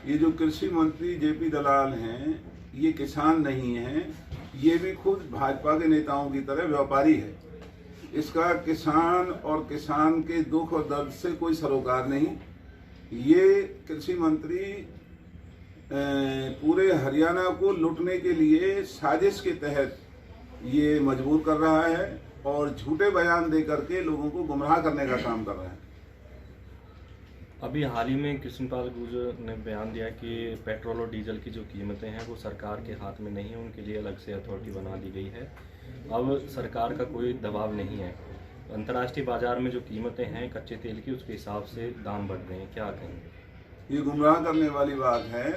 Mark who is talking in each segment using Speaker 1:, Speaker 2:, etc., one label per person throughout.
Speaker 1: ये जो कृषि मंत्री जेपी दलाल हैं, ये किसान नहीं हैं, ये भी खुद भाजपा के नेताओं की तरह व्यापारी है। इसका किसान और किसान के दुख और दर्द से कोई सरोकार नहीं। ये कृषि मंत्री पूरे हरियाणा को लूटने के लिए साजिश के तहत ये मजबूर कर रहा है और झूठे बयान दे करके लोगों को गुमराह करने का काम कर रहा है।
Speaker 2: अभी हाल ही में कृष्णपाल गुर्जर ने बयान दिया कि पेट्रोल और डीजल की जो कीमतें हैं वो सरकार के हाथ में नहीं है, उनके लिए अलग से अथॉरिटी बना दी गई है। अब सरकार का कोई दबाव नहीं है। अंतर्राष्ट्रीय बाजार में जो कीमतें हैं कच्चे तेल की, उसके हिसाब से दाम बढ़ रहे हैं, क्या कहेंगे?
Speaker 1: ये गुमराह करने वाली बात है।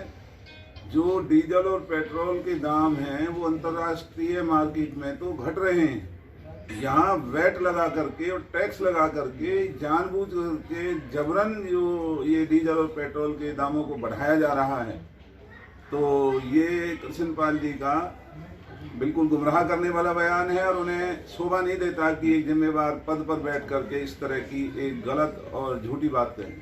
Speaker 1: जो डीजल और पेट्रोल के दाम हैं वो अंतर्राष्ट्रीय मार्केट में तो घट रहे हैं। यहाँ वैट लगा करके और टैक्स लगा करके जानबूझ करके जबरन जो ये डीजल और पेट्रोल के दामों को बढ़ाया जा रहा है। तो ये कृष्णपाल जी का बिल्कुल गुमराह करने वाला बयान है और उन्हें शोभा नहीं देता कि एक जिम्मेवार पद पर बैठ करके इस तरह की एक गलत और झूठी बात कहें।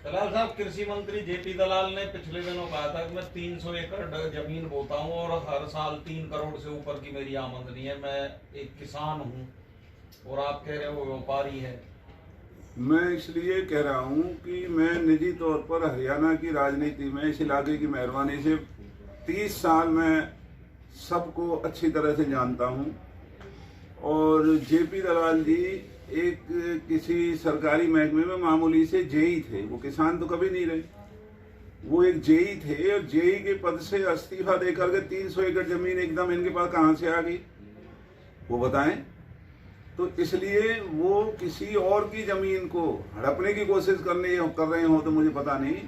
Speaker 3: दलाल साहब, कृषि मंत्री जेपी दलाल ने पिछले दिनों कहा था कि मैं 300 एकड़ जमीन बोता हूं और हर साल 3 करोड़ से ऊपर की मेरी आमदनी है, मैं एक किसान हूं, और आप कह रहे हो व्यापारी है।
Speaker 1: मैं इसलिए कह रहा हूं कि मैं निजी तौर पर हरियाणा की राजनीति में इस इलाके की मेहरबानी से 30 साल में सबको अच्छी तरह से जानता हूं। और जेपी दलाल जी एक किसी सरकारी महकमे में मामूली से जेई थे, वो किसान तो कभी नहीं रहे। वो एक जेई थे और जेई के पद से इस्तीफा देकर के 300 एकड़ जमीन एकदम इनके पास कहां से आ गई, वो बताएं। तो इसलिए वो किसी और की जमीन को हड़पने की कोशिश कर रहे हो तो मुझे पता नहीं,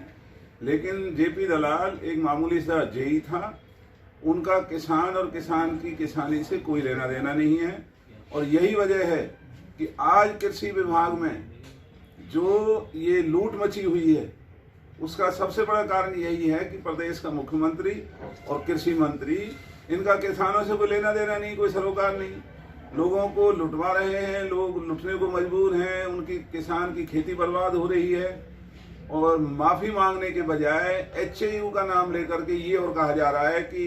Speaker 1: लेकिन जेपी दलाल एक मामूली सा जेई था। उनका किसान और किसान की किसानी से कोई लेना देना नहीं है। और यही वजह है कि आज कृषि विभाग में जो ये लूट मची हुई है उसका सबसे बड़ा कारण यही है कि प्रदेश का मुख्यमंत्री और कृषि मंत्री, इनका किसानों से कोई लेना देना नहीं, कोई सरोकार नहीं। लोगों को लुटवा रहे हैं, लोग लुटने को मजबूर हैं, उनकी किसान की खेती बर्बाद हो रही है। और माफी मांगने के बजाय एचएयू का नाम लेकर के ये और कहा जा रहा है कि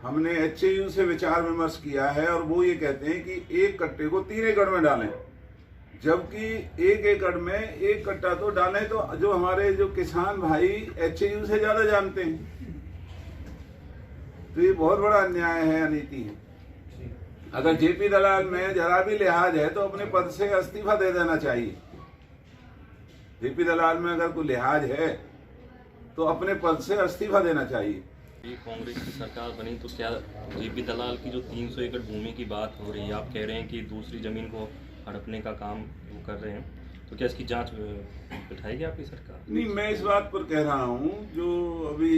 Speaker 1: हमने एचएयू से विचार विमर्श किया है और वो ये कहते हैं कि एक कट्टे को 3 एकड़ में डालें, जबकि 1 एकड़ में 1 कट्टा तो डालें तो जो हमारे जो किसान भाई एचएयू से ज्यादा जानते हैं। तो ये बहुत बड़ा अन्याय है, अनीति है। अगर जेपी दलाल में जरा भी लिहाज है तो अपने पद से इस्तीफा दे देना चाहिए। जेपी दलाल में अगर कोई लिहाज है तो अपने पद से इस्तीफा देना चाहिए।
Speaker 2: ये कांग्रेस की सरकार बनी तो क्या जेपी दलाल की जो 300 एकड़ भूमि की बात हो रही है, आप कह रहे हैं कि दूसरी जमीन को हड़पने का काम वो कर रहे हैं, तो क्या इसकी जांच बिठाएगी आपकी सरकार?
Speaker 1: नहीं, मैं इस बात पर कह रहा हूँ जो अभी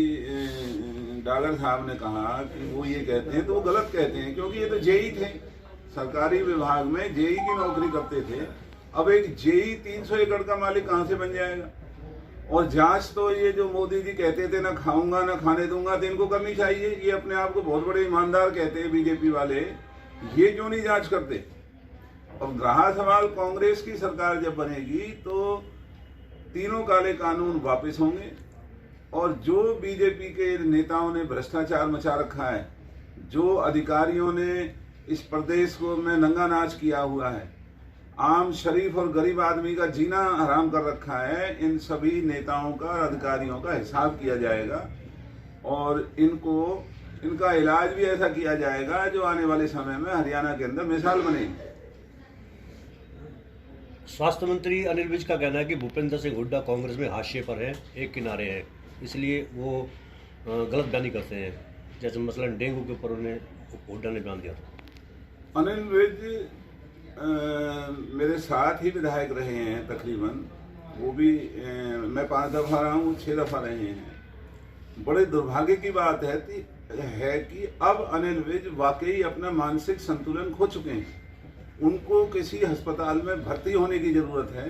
Speaker 1: डागर साहब ने कहा कि वो ये कहते हैं तो वो गलत कहते हैं, क्योंकि ये तो जेई थे, सरकारी विभाग में जेई की नौकरी करते थे। अब एक जेई 300 एकड़ का मालिक कहाँ से बन जाएगा? और जांच तो ये जो मोदी जी कहते थे ना खाऊंगा ना खाने दूंगा, तो इनको करनी चाहिए। ये अपने आप को बहुत बड़े ईमानदार कहते हैं बीजेपी वाले, ये क्यों नहीं जांच करते? अब रहा सवाल कांग्रेस की सरकार जब बनेगी तो तीनों काले कानून वापस होंगे और जो बीजेपी के नेताओं ने भ्रष्टाचार मचा रखा है, जो अधिकारियों ने इस प्रदेश को में नंगा नाच किया हुआ है, आम शरीफ और गरीब आदमी का जीना हराम कर रखा है, इन सभी नेताओं का और अधिकारियों का हिसाब किया जाएगा और इनका इलाज भी ऐसा किया जाएगा जो आने वाले समय में हरियाणा के अंदर मिसाल बनेगी।
Speaker 4: स्वास्थ्य मंत्री अनिल विज का कहना है कि भूपेंद्र सिंह हुड्डा कांग्रेस में हाशिए पर है, एक किनारे है, इसलिए वो गलत बयानी करते हैं। जैसे मसलन डेंगू के ऊपर उन्हें हुड्डा ने बयान दिया था।
Speaker 1: अनिल विज मेरे साथ ही विधायक रहे हैं तकरीबन, वो भी मैं 5 दफ़ा रहा हूँ, 6 दफ़ा रहे हैं। बड़े दुर्भाग्य की बात है कि अब अनिल विज वाकई अपना मानसिक संतुलन खो चुके हैं। उनको किसी अस्पताल में भर्ती होने की ज़रूरत है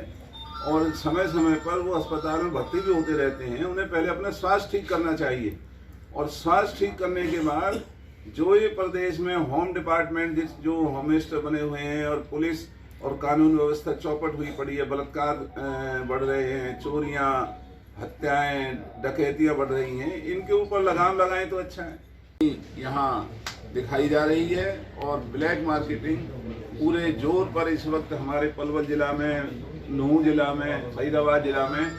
Speaker 1: और समय समय पर वो अस्पताल में भर्ती भी होते रहते हैं। उन्हें पहले अपना स्वास्थ्य ठीक करना चाहिए और स्वास्थ्य ठीक करने के बाद जो ये प्रदेश में होम डिपार्टमेंट जो होम मिनिस्टर बने हुए हैं और पुलिस और कानून व्यवस्था चौपट हुई पड़ी है, बलात्कार बढ़ रहे हैं, चोरियां, हत्याएं, डकैतियां बढ़ रही हैं, इनके ऊपर लगाम लगाएं तो अच्छा है। यहाँ दिखाई जा रही है और ब्लैक मार्केटिंग पूरे जोर पर इस वक्त हमारे पलवल जिला में, नूंह जिला में, फरीदाबाद जिला में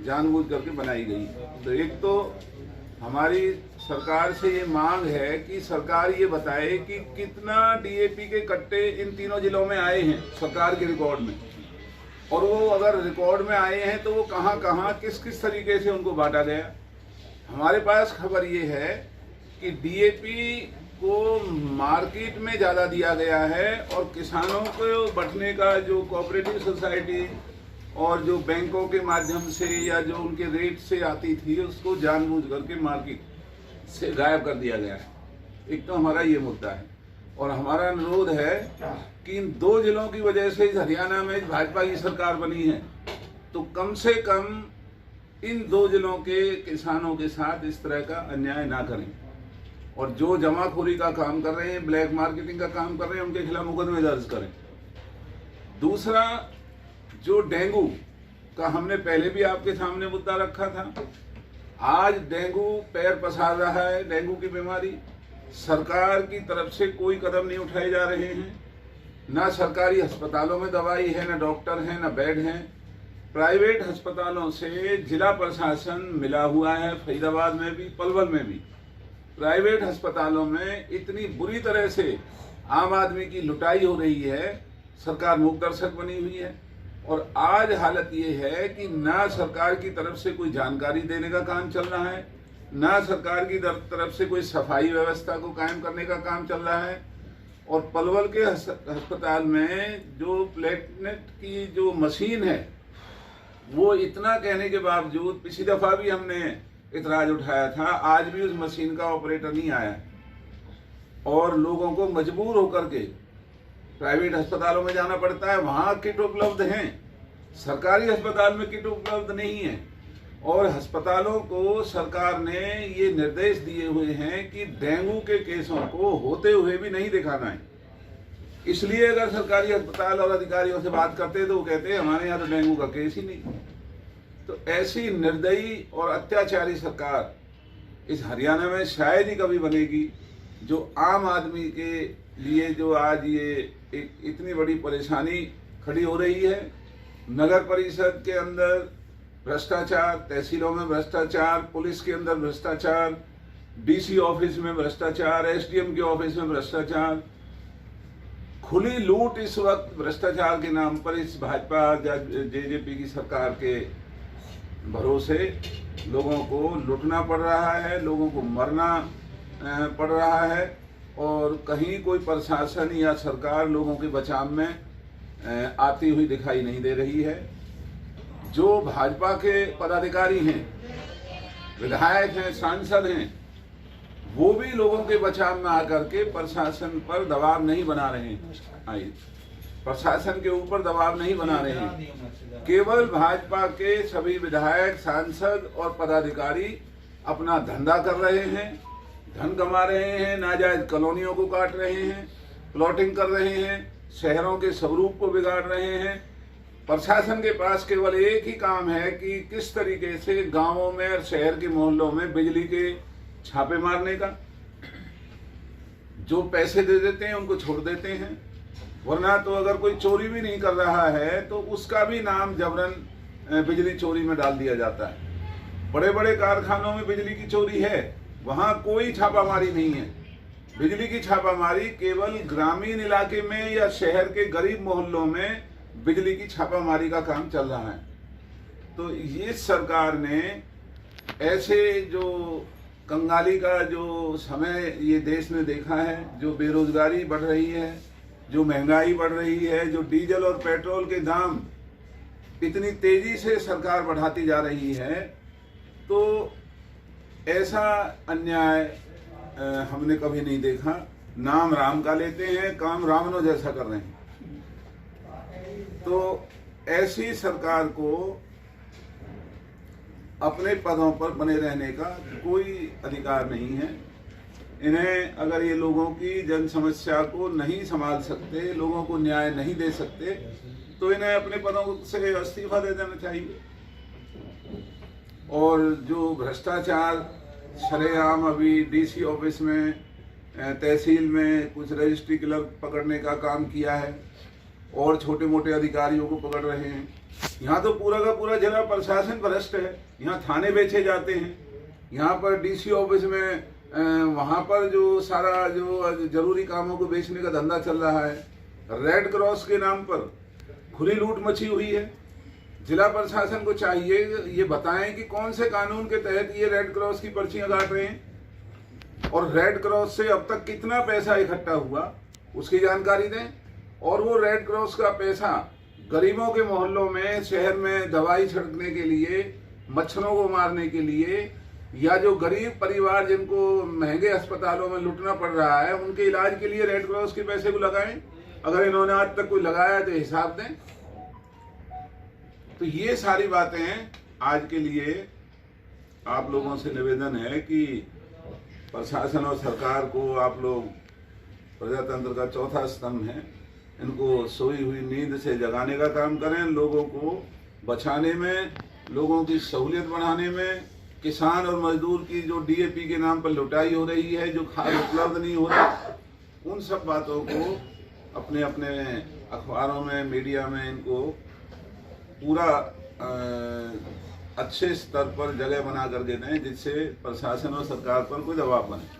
Speaker 1: जानबूझ करके बनाई गई। तो एक तो हमारी सरकार से ये मांग है कि सरकार ये बताए कि कितना डीएपी के कट्टे इन तीनों जिलों में आए हैं सरकार के रिकॉर्ड में, और वो अगर रिकॉर्ड में आए हैं तो वो कहाँ कहाँ किस किस तरीके से उनको बांटा गया। हमारे पास खबर ये है कि डीएपी को मार्केट में ज़्यादा दिया गया है और किसानों को बंटने का जो कोऑपरेटिव सोसाइटी और जो बैंकों के माध्यम से या जो उनके रेट से आती थी उसको जानबूझ करके मार्केट से गायब कर दिया गया है। एक तो हमारा ये मुद्दा है और हमारा अनुरोध है कि इन दो जिलों की वजह से इस हरियाणा में भाजपा की सरकार बनी है, तो कम से कम इन दो जिलों के किसानों के साथ इस तरह का अन्याय ना करें, और जो जमाखोरी का काम कर रहे हैं, ब्लैक मार्केटिंग का काम कर रहे हैं, उनके खिलाफ मुकदमे दर्ज करें। दूसरा, जो डेंगू का हमने पहले भी आपके सामने मुद्दा रखा था, आज डेंगू पैर पसार रहा है। डेंगू की बीमारी, सरकार की तरफ से कोई कदम नहीं उठाए जा रहे हैं। ना सरकारी अस्पतालों में दवाई है, ना डॉक्टर हैं, ना बेड हैं। प्राइवेट अस्पतालों से जिला प्रशासन मिला हुआ है, फरीदाबाद में भी, पलवल में भी। प्राइवेट अस्पतालों में इतनी बुरी तरह से आम आदमी की लुटाई हो रही है, सरकार मूक दर्शक बनी हुई है। और आज हालत ये है कि ना सरकार की तरफ से कोई जानकारी देने का काम चल रहा है, ना सरकार की तरफ से कोई सफाई व्यवस्था को कायम करने का काम चल रहा है। और पलवल के अस्पताल में जो प्लेटलेट की जो मशीन है, वो इतना कहने के बावजूद, पिछली दफा भी हमने इतराज उठाया था, आज भी उस मशीन का ऑपरेटर नहीं आया और लोगों को मजबूर होकर के प्राइवेट अस्पतालों में जाना पड़ता है। वहाँ किट उपलब्ध हैं, सरकारी अस्पताल में किट उपलब्ध नहीं है। और अस्पतालों को सरकार ने ये निर्देश दिए हुए हैं कि डेंगू के केसों को होते हुए भी नहीं दिखाना है। इसलिए अगर सरकारी अस्पताल और अधिकारियों से बात करते तो वो कहते हैं हमारे यहाँ तो डेंगू का केस ही नहीं। तो ऐसी निर्दयी और अत्याचारी सरकार इस हरियाणा में शायद ही कभी बनेगी, जो आम आदमी के लिए जो आज ये एक इतनी बड़ी परेशानी खड़ी हो रही है। नगर परिषद के अंदर भ्रष्टाचार, तहसीलों में भ्रष्टाचार, पुलिस के अंदर भ्रष्टाचार, डीसी ऑफिस में भ्रष्टाचार, एसडीएम के ऑफिस में भ्रष्टाचार, खुली लूट इस वक्त भ्रष्टाचार के नाम पर इस भाजपा जेजेपी की सरकार के भरोसे लोगों को लूटना पड़ रहा है, लोगों को मरना पड़ रहा है, और कहीं कोई प्रशासन या सरकार लोगों के बचाव में आती हुई दिखाई नहीं दे रही है। जो भाजपा के पदाधिकारी हैं, विधायक हैं, सांसद हैं, वो भी लोगों के बचाव में आकर के प्रशासन पर दबाव नहीं बना रहे हैं, प्रशासन के ऊपर दबाव नहीं बना रहे हैं। केवल भाजपा के सभी विधायक, सांसद और पदाधिकारी अपना धंधा कर रहे हैं, धन कमा रहे हैं, नाजायज कॉलोनियों को काट रहे हैं, प्लॉटिंग कर रहे हैं, शहरों के स्वरूप को बिगाड़ रहे हैं। प्रशासन के पास केवल एक ही काम है कि किस तरीके से गांवों में और शहर के मोहल्लों में बिजली के छापे मारने का। जो पैसे दे देते हैं उनको छोड़ देते हैं, वरना तो अगर कोई चोरी भी नहीं कर रहा है तो उसका भी नाम जबरन बिजली चोरी में डाल दिया जाता है। बड़े बड़े कारखानों में बिजली की चोरी है, वहाँ कोई छापामारी नहीं है। बिजली की छापामारी केवल ग्रामीण इलाके में या शहर के गरीब मोहल्लों में बिजली की छापामारी का काम चल रहा है। तो ये सरकार ने ऐसे जो कंगाली का जो समय ये देश ने देखा है, जो बेरोजगारी बढ़ रही है, जो महंगाई बढ़ रही है, जो डीजल और पेट्रोल के दाम इतनी तेजी से सरकार बढ़ाती जा रही है, तो ऐसा अन्याय हमने कभी नहीं देखा। नाम राम का लेते हैं, काम रावणों जैसा कर रहे हैं। तो ऐसी सरकार को अपने पदों पर बने रहने का कोई अधिकार नहीं है। इन्हें अगर ये लोगों की जन समस्या को नहीं संभाल सकते, लोगों को न्याय नहीं दे सकते, तो इन्हें अपने पदों से इस्तीफा दे देना चाहिए। और जो भ्रष्टाचार सरेआम अभी डीसी ऑफिस में, तहसील में कुछ रजिस्ट्री क्लर्क पकड़ने का काम किया है और छोटे मोटे अधिकारियों को पकड़ रहे हैं। यहाँ तो पूरा का पूरा जिला प्रशासन भ्रष्ट है। यहाँ थाने बेचे जाते हैं, यहाँ पर डीसी ऑफिस में वहाँ पर जो सारा जो जरूरी कामों को बेचने का धंधा चल रहा है। रेड क्रॉस के नाम पर खुली लूट मची हुई है। जिला प्रशासन को चाहिए ये बताएं कि कौन से कानून के तहत ये रेड क्रॉस की पर्चियां काट रहे हैं और रेड क्रॉस से अब तक कितना पैसा इकट्ठा हुआ उसकी जानकारी दें। और वो रेड क्रॉस का पैसा गरीबों के मोहल्लों में, शहर में दवाई छिड़कने के लिए, मच्छरों को मारने के लिए, या जो गरीब परिवार जिनको महंगे अस्पतालों में लुटना पड़ रहा है उनके इलाज के लिए रेड क्रॉस के पैसे को लगाएं। अगर इन्होंने आज तक कोई लगाया तो हिसाब दें। तो ये सारी बातें आज के लिए आप लोगों से निवेदन है कि प्रशासन और सरकार को आप लोग प्रजातंत्र का चौथा स्तंभ है, इनको सोई हुई नींद से जगाने का काम करें, लोगों को बचाने में, लोगों की सहूलियत बढ़ाने में, किसान और मजदूर की जो डीएपी के नाम पर लुटाई हो रही है, जो खाद उपलब्ध नहीं हो रहा, उन सब बातों को अपने अपने अखबारों में, मीडिया में इनको पूरा अच्छे स्तर पर जगह बना करके दें जिससे प्रशासन और सरकार पर कोई दबाव बने।